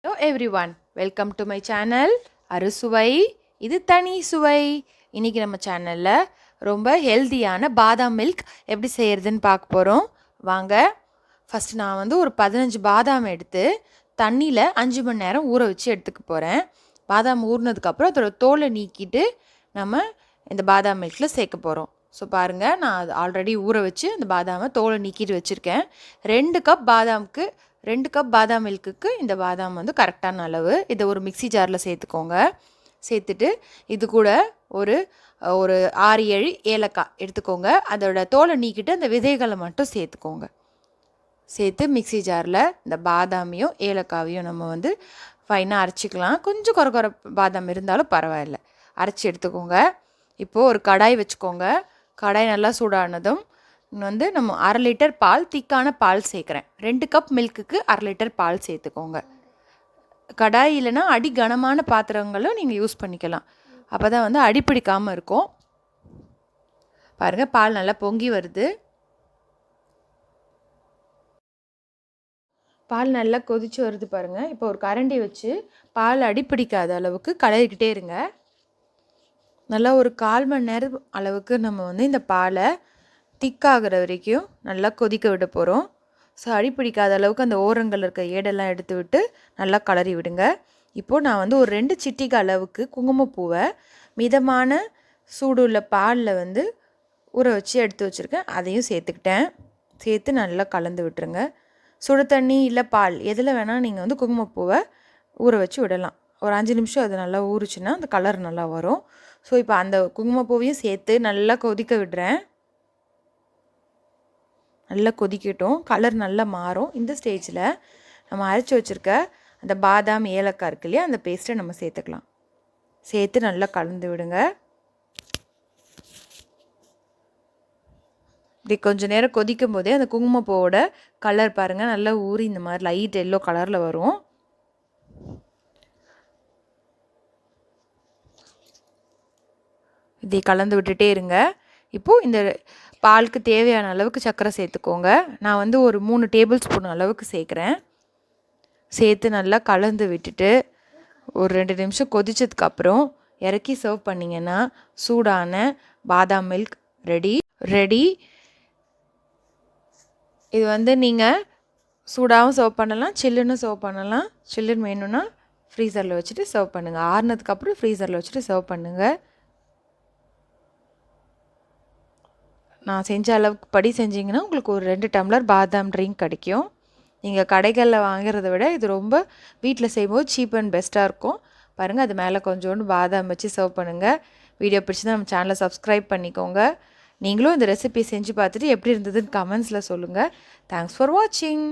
Hello everyone, welcome to my channel அறுசுவை இது தனி சுவை. இன்றைக்கி நம்ம சேனலில் ரொம்ப ஹெல்த்தியான பாதாம் மில்க் எப்படி செய்கிறதுன்னு பார்க்க போகிறோம். வாங்க. ஃபஸ்ட்டு நான் ஒரு 15 பாதாம் எடுத்து தண்ணியில் 5 மணி நேரம் ஊற வச்சு எடுத்துக்க போகிறேன். பாதாம் ஊறினதுக்கப்புறம் அதோட தோலை நீக்கிட்டு நம்ம இந்த பாதாம் மில்கில் சேர்க்க போகிறோம். ஸோ பாருங்கள், நான் அது ஆல்ரெடி ஊற வச்சு அந்த பாதாமை தோலை நீக்கிட்டு வச்சுருக்கேன். 2 கப் பாதாம் மில்க்குக்கு இந்த பாதாம் கரெக்டான அளவு. இதை ஒரு மிக்சி ஜாரில் சேர்த்துக்கோங்க. சேர்த்துட்டு இது கூட ஒரு 6-7 ஏலக்காய் எடுத்துக்கோங்க. அதோட தோலை நீக்கிட்டு அந்த விதைகளை மட்டும் சேர்த்துக்கோங்க. சேர்த்து மிக்சி ஜாரில் இந்த பாதாமையும் ஏலக்காவையும் நம்ம ஃபைனாக அரைச்சிக்கலாம். கொஞ்சம் குறை பாதாம் இருந்தாலும் பரவாயில்ல, அரைச்சி எடுத்துக்கோங்க. இப்போது ஒரு கடாய் வச்சுக்கோங்க. கடாய் நல்லா சூடானதும் நம்ம 1/2 லிட்டர் பால், திக்கான பால் சேர்க்குறேன். 2 கப் மில்க்குக்கு 1/2 லிட்டர் பால் சேர்த்துக்கோங்க. கடாய் இல்லைன்னா அடி கனமான பாத்திரங்களும் நீங்கள் யூஸ் பண்ணிக்கலாம். அப்போ தான் அடி பிடிக்காமல் இருக்கும். பாருங்கள், பால் நல்லா பொங்கி வருது. பால் நல்லா கொதிச்சு வருது பாருங்கள். இப்போ ஒரு கரண்டி வச்சு பால் அடி பிடிக்காத அளவுக்கு கலரிக்கிட்டே இருங்க. நல்லா ஒரு 1/4 மணி நேரம் அளவுக்கு நம்ம இந்த பாலை திக்காகிற வரைக்கும் நல்லா கொதிக்க விட போகிறோம். ஸோ அடி பிடிக்காத அளவுக்கு அந்த ஓரங்கள் இருக்க ஏடெல்லாம் எடுத்து விட்டு நல்லா கலரி விடுங்க. இப்போது நான் ஒரு 2 சிட்டிகை அளவுக்கு குங்குமப்பூவை மிதமான சூடு உள்ள பாலில் ஊற வச்சு எடுத்து வச்சுருக்கேன். அதையும் சேர்த்துக்கிட்டேன். சேர்த்து நல்லா கலந்து விட்டுருங்க. சுடு தண்ணி இல்லை பால் எதில் வேணால் நீங்கள் குங்குமப்பூவை ஊற வச்சு விடலாம். ஒரு 5 நிமிஷம் அது நல்லா ஊறுச்சுன்னா அந்த கலர் நல்லா வரும். ஸோ இப்போ அந்த குங்குமப்பூவையும் சேர்த்து நல்லா கொதிக்க விடுறேன். நல்லா கொதிக்கட்டும், கலர் நல்லா மாறும். இந்த ஸ்டேஜில் நம்ம அரைச்சி வச்சுருக்க அந்த பாதாம் ஏலக்காய் இருக்கு இல்லையா, அந்த பேஸ்ட்டை நம்ம சேர்த்துக்கலாம். சேர்த்து நல்லா கலந்து விடுங்க. இப்படி கொஞ்சம் நேரம் கொதிக்கும் போதே அந்த குங்குமப்பூவோட கலர் பாருங்கள், நல்லா ஊறி இந்த மாதிரி லைட் எல்லோ கலரில் வரும். இதை கலந்து விட்டுட்டே இருங்க. இப்போது இந்த பாலுக்கு தேவையான அளவுக்கு சர்க்கரை சேர்த்துக்கோங்க. நான் ஒரு 3 டேபிள் ஸ்பூன் அளவுக்கு சேர்க்குறேன். சேர்த்து நல்லா கலந்து விட்டுட்டு ஒரு 2 நிமிஷம் கொதிச்சதுக்கப்புறம் இறக்கி சர்வ் பண்ணிங்கன்னா சூடான பாதாம் மில்க் ரெடி. இது நீங்கள் சூடாகவும் சர்வ் பண்ணலாம், சில்லுன்னு சர்வ் பண்ணலாம். சில்லுன்னு வேணும்னா ஃப்ரீசரில் வச்சுட்டு சர்வ் பண்ணுங்கள். ஆறுனதுக்கப்புறம் ஃப்ரீசரில் வச்சுட்டு சர்வ் பண்ணுங்கள். நான் செஞ்ச அளவுக்கு படி செஞ்சிங்கன்னா உங்களுக்கு ஒரு 2 டம்ளர் பாதாம் ட்ரிங்க் கிடைக்கும். நீங்கள் கடைகளில் வாங்குறத விட இது ரொம்ப வீட்டில் செய்யும்போது சீப் அண்ட் பெஸ்ட்டாக இருக்கும். பாருங்கள், அது மேலே கொஞ்சோண்டு பாதாம் வச்சு சர்வ் பண்ணுங்கள். வீடியோ பிடிச்சதான் நம்ம சேனலை சப்ஸ்கிரைப் பண்ணிக்கோங்க. நீங்களும் இந்த ரெசிபி செஞ்சு பார்த்துட்டு எப்படி இருந்ததுன்னு கமெண்ட்ஸில் சொல்லுங்கள். தேங்க்ஸ் ஃபார் வாட்சிங்.